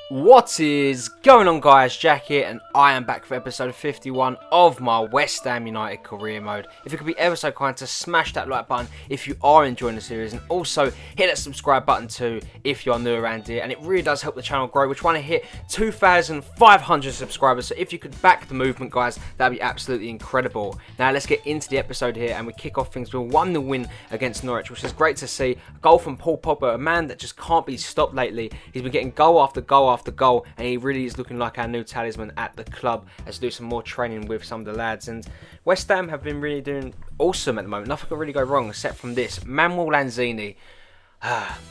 What is going on, guys? Jack here, and I am back for episode 51 of my West Ham United career mode. If you could be ever so kind to smash that like button if you are enjoying the series, and also hit that subscribe button too if you are new around here, and it really does help the channel grow. We're trying to hit 2,500 subscribers, so if you could back the movement, guys, that'd be absolutely incredible. Now let's get into the episode here, and we kick off things with a 1-0 win against Norwich, which is great to see. A goal from Paul Pogba, a man that just can't be stopped lately. He's been getting goal after goal after goal, and he really is looking like our new talisman at the club as we do some more training with some of the lads. And West Ham have been really doing awesome at the moment. Nothing can really go wrong except from this. Manuel Lanzini,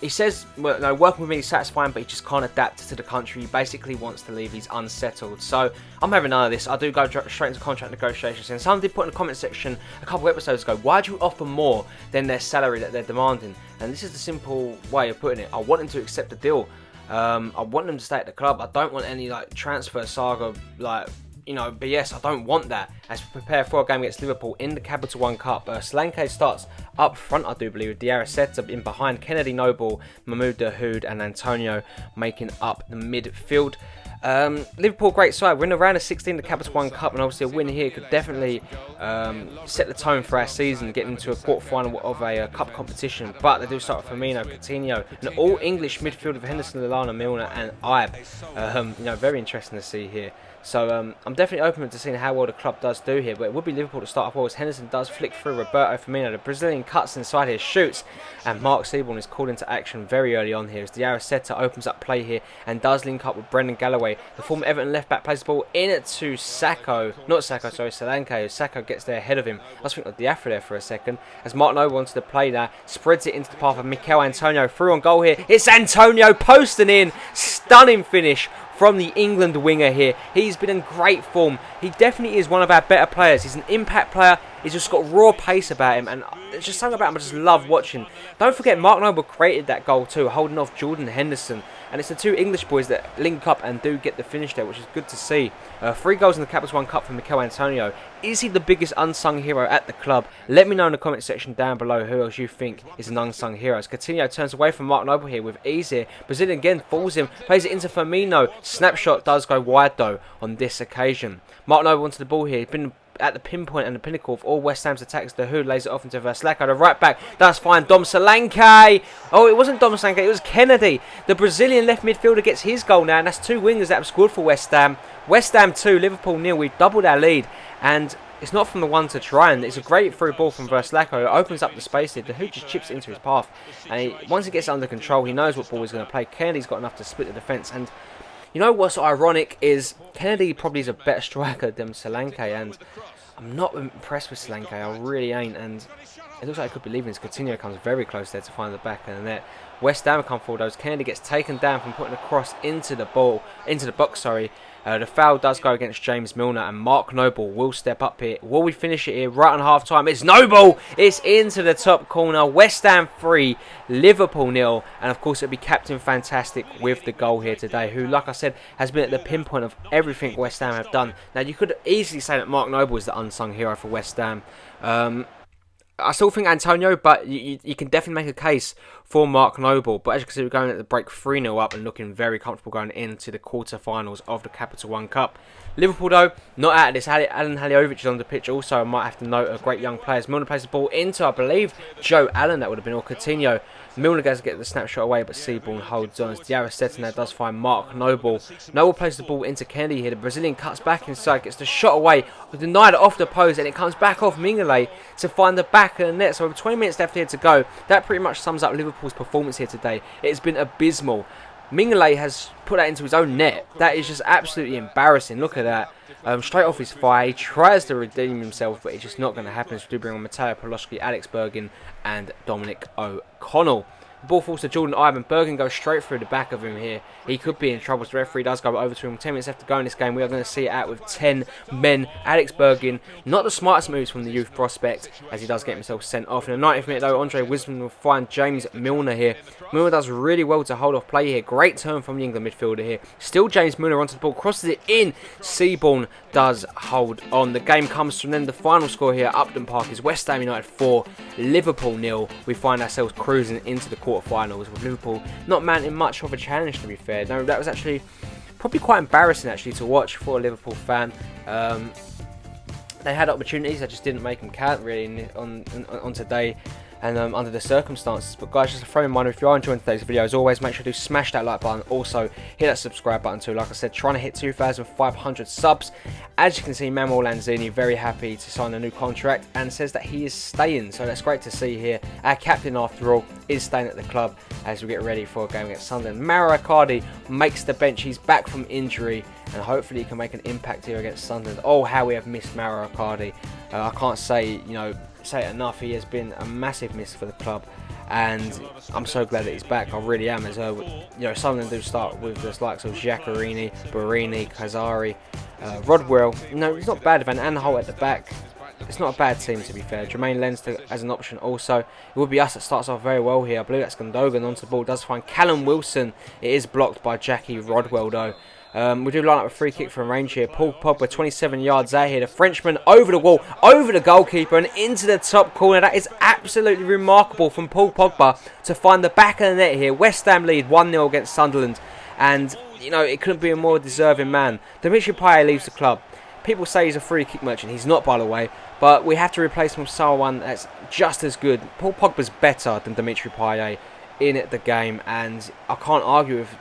he says, well, no, working with me is satisfying, but he just can't adapt to the country. He basically wants to leave. He's unsettled. So I'm having none of this. I do go straight into contract negotiations. And someone did put in the comment section a couple of episodes ago, why do you offer more than their salary that they're demanding? And this is the simple way of putting it. I want them to accept the deal. I want them to stay at the club. I don't want any transfer saga, BS. I don't want that. As we prepare for a game against Liverpool in the Capital One Cup, Solanke starts up front, I do believe, with Diarra in behind, Kennedy, Noble, Mahmoud Dahoud and Antonio making up the midfield. Liverpool, great side. We're in the round of 16 the Capital One Cup, and obviously a win here could definitely set the tone for our season, getting into a quarter-final of a cup competition. But they do start with Firmino, Coutinho, an all-English midfield of Henderson, Lallana, Milner and Ibe. Very interesting to see here. So I'm definitely open to seeing how well the club does do here, but it would be Liverpool to start off well as Henderson does flick through Roberto Firmino. The Brazilian cuts inside here, shoots, and Mark Seaborn is called into action very early on here as Diarra opens up play here and does link up with Brendan Galloway. The former Everton left back plays the ball in to Solanke. Sacco gets there ahead of him. I was thinking of Diafra there for a second as Mark Noble wants to play now, spreads it into the path of Mikel Antonio. Through on goal here, it's Antonio posting in, stunning finish from the England winger here. He's been in great form. He definitely is one of our better players. He's an impact player. He's just got raw pace about him, and there's just something about him I just love watching. Don't forget, Mark Noble created that goal too, holding off Jordan Henderson. And it's the two English boys that link up and do get the finish there, which is good to see. 3 goals in the Capital One Cup for Mikel Antonio. Is he the biggest unsung hero at the club? Let me know in the comment section down below who else you think is an unsung hero. As Coutinho turns away from Mark Noble here with ease here. Brazilian again falls him, plays it into Firmino. Snapshot does go wide though on this occasion. Mark Noble onto the ball here. He's been at the pinpoint and the pinnacle of all West Ham's attacks. Dahoud lays it off into Verslacko, the right back. That's fine. Dom Solanke. Oh, it wasn't Dom Solanke, it was Kennedy. The Brazilian left midfielder gets his goal now, and that's 2 wingers that have scored for West Ham. West Ham 2, Liverpool 0. We've doubled our lead, and it's not from the one to try, and it's a great through ball from Verslacko. It opens up the space here. Dahoud just chips it into his path, and once he gets under control, he knows what ball he's going to play. Kennedy's got enough to split the defence, and you know what's ironic is Kennedy probably is a better striker than Solanke, and I'm not impressed with Solanke, I really ain't, and it looks like I could be leaving. Coutinho comes very close there to find the back of the net. West Ham come forward, though. Kennedy gets taken down from putting a cross into the box. The foul does go against James Milner, and Mark Noble will step up here. Will we finish it here right on half time? It's Noble! It's into the top corner. West Ham 3, Liverpool 0. And of course, it'll be Captain Fantastic with the goal here today, who, like I said, has been at the pinpoint of everything West Ham have done. Now, you could easily say that Mark Noble is the unsung hero for West Ham. I still think Antonio, but you can definitely make a case for Mark Noble. But as you can see, we're going at the break 3-0 up and looking very comfortable going into the quarter-finals of the Capital One Cup. Liverpool, though, not out of this. Alan Haliovic is on the pitch also. I might have to note a great young player. Milner plays the ball into, I believe, Joe Allen, that would have been, or Coutinho. Milner goes to get the snapshot away, but Seaborn holds on. As Diarra now does find Mark Noble. Noble plays the ball into Kennedy here. The Brazilian cuts back inside, gets the shot away, denied it off the post, and it comes back off Mignolet to find the back of the net. So with 20 minutes left here to go, that pretty much sums up Liverpool's performance here today. It has been abysmal. Mignolet has put that into his own net. That is just absolutely embarrassing. Look at that. Straight off his thigh. He tries to redeem himself, but it's just not going to happen. So we do bring on Mateo Poloski, Alex Bergin, and Dominic O'Connell. The ball falls to Jordan Ivan. Bergen goes straight through the back of him here. He could be in trouble. So the referee does go over to him. 10 minutes left to go in this game. We are going to see it out with 10 men. Alex Bergin, not the smartest moves from the youth prospect, as he does get himself sent off. In the 90th minute, though, Andre Wisdom will find James Milner here. Milner does really well to hold off play here. Great turn from the England midfielder here. Still James Milner onto the ball. Crosses it in. Seaborn does hold on. The game comes from then the final score here at Upton Park is West Ham United 4, Liverpool 0. We find ourselves cruising into the quarter-finals with Liverpool not mounting much of a challenge, to be fair. No, that was actually probably quite embarrassing actually to watch for a Liverpool fan. They had opportunities, they just didn't make them count really on today and under the circumstances. But guys, just a friendly reminder, if you are enjoying today's video, as always, make sure to smash that like button. Also, hit that subscribe button too. Like I said, trying to hit 2,500 subs. As you can see, Manuel Lanzini very happy to sign a new contract and says that he is staying. So that's great to see here. Our captain, after all, is staying at the club as we get ready for a game against Sunderland. Mauro Icardi makes the bench. He's back from injury and hopefully he can make an impact here against Sunderland. Oh, how we have missed Mauro Icardi. I can't say, say it enough. He has been a massive miss for the club, and I'm so glad that he's back. I really am. As Sunderland do start with the likes of Giaccherini, Borini, Kazari, Rodwell. No, it's not bad. Van Aanholt at the back. It's not a bad team, to be fair. Jermaine Lens as an option also. It would be us that starts off very well here. I believe that's Gundogan onto the ball. Does find Callum Wilson. It is blocked by Jackie Rodwell though. We do line up a free kick from range here. Paul Pogba 27 yards out here. The Frenchman over the wall, over the goalkeeper and into the top corner. That is absolutely remarkable from Paul Pogba to find the back of the net here. West Ham lead 1-0 against Sunderland. And, it couldn't be a more deserving man. Dimitri Payet leaves the club. People say he's a free kick merchant. He's not, by the way. But we have to replace him with someone that's just as good. Paul Pogba's better than Dimitri Payet in the game. And I can't argue with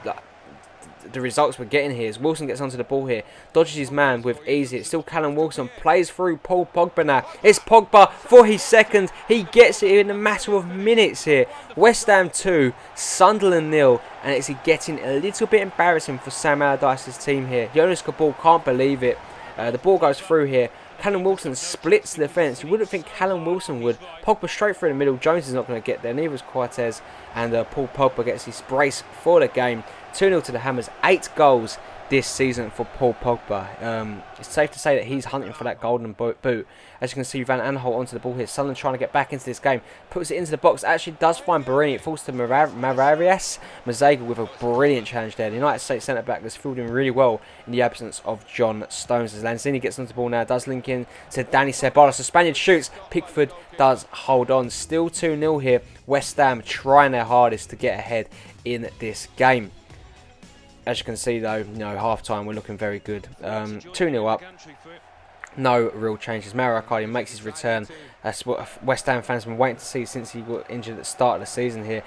the results we're getting here. As Wilson gets onto the ball here, dodges his man with ease. It's still Callum Wilson, plays through Paul Pogba now. It's Pogba for his second. He gets it in a matter of minutes here. West Ham 2, Sunderland 0, and it's getting a little bit embarrassing for Sam Allardyce's team here. Jonas Kabul can't believe it. The ball goes through here. Callum Wilson splits the defence. You wouldn't think Callum Wilson would. Pogba straight through the middle. Jones is not going to get there. Neither is Cortez. And Paul Pogba gets his brace for the game. 2-0 to the Hammers. 8 goals this season for Paul Pogba. It's safe to say that he's hunting for that golden boot. As you can see, Van Aanholt onto the ball here. Sunderland trying to get back into this game. Puts it into the box. Actually does find Borini. It falls to Mazaga with a brilliant challenge there. The United States centre-back was fielding really well in the absence of John Stones. As Lanzini gets onto the ball now. Does link in to Danny Ceballos. The Spaniard shoots. Pickford does hold on. Still 2-0 here. West Ham trying their hardest to get ahead in this game. As you can see though, half time we're looking very good. 2-0 up. No real changes. Mauro Icardi makes his return. That's what West Ham fans have been waiting to see since he got injured at the start of the season here.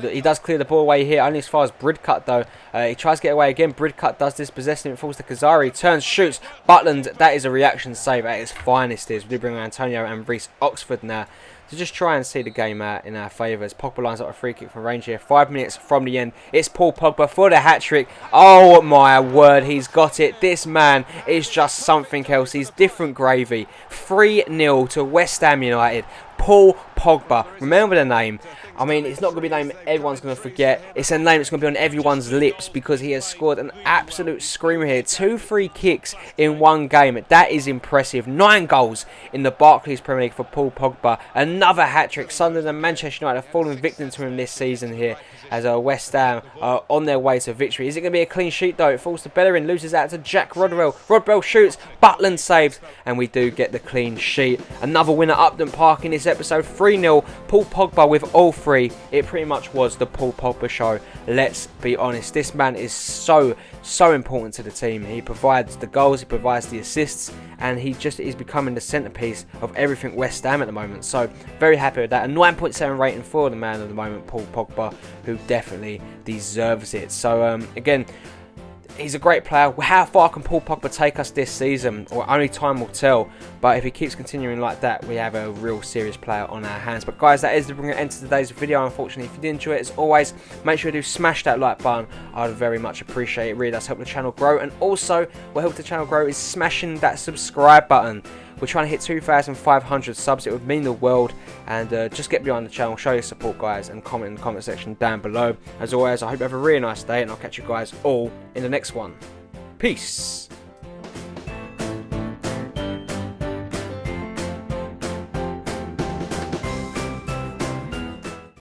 He does clear the ball away here, only as far as Bridcut though. He tries to get away again. Bridcut does dispossess him. It falls to Kazari. Turns, shoots. Butland, that is a reaction save at its finest. We do bring Antonio and Reece Oxford now to just try and see the game out in our favour. As Pogba lines up a free kick from range here. 5 minutes from the end. It's Paul Pogba for the hat-trick. Oh my word, he's got it. This man is just something else. He's different gravy. 3-0 to West Ham United. Paul Pogba. Remember the name. I mean, it's not going to be a name everyone's going to forget. It's a name that's going to be on everyone's lips because he has scored an absolute screamer here. 2 free kicks in one game. That is impressive. 9 goals in the Barclays Premier League for Paul Pogba. Another hat-trick. Sunderland and Manchester United have fallen victim to him this season here as West Ham are on their way to victory. Is it going to be a clean sheet though? It falls to Bellerin, loses out to Jack Rodwell. Rodwell shoots, Butland saves, and we do get the clean sheet. Another winner, Upton Park in this episode. 3-0. Paul Pogba with all 3. It pretty much was the Paul Pogba show. Let's be honest. This man is so important to the team. He provides the goals, he provides the assists, and he just is becoming the centrepiece of everything West Ham at the moment. So very happy with that. A 9.7 rating for the man at the moment, Paul Pogba, who definitely deserves it. So again, he's a great player. How far can Paul Pogba take us this season? Or only time will tell. But if he keeps continuing like that, we have a real serious player on our hands. But guys, that is the bring an end to today's video. Unfortunately, if you did enjoy it, as always, make sure you do smash that like button. I would very much appreciate it. It really does help the channel grow. And also, what helps the channel grow is smashing that subscribe button. We're trying to hit 2,500 subs. It would mean the world. And just get behind the channel, show your support, guys, and comment in the comment section down below. As always, I hope you have a really nice day, and I'll catch you guys all in the next one. Peace.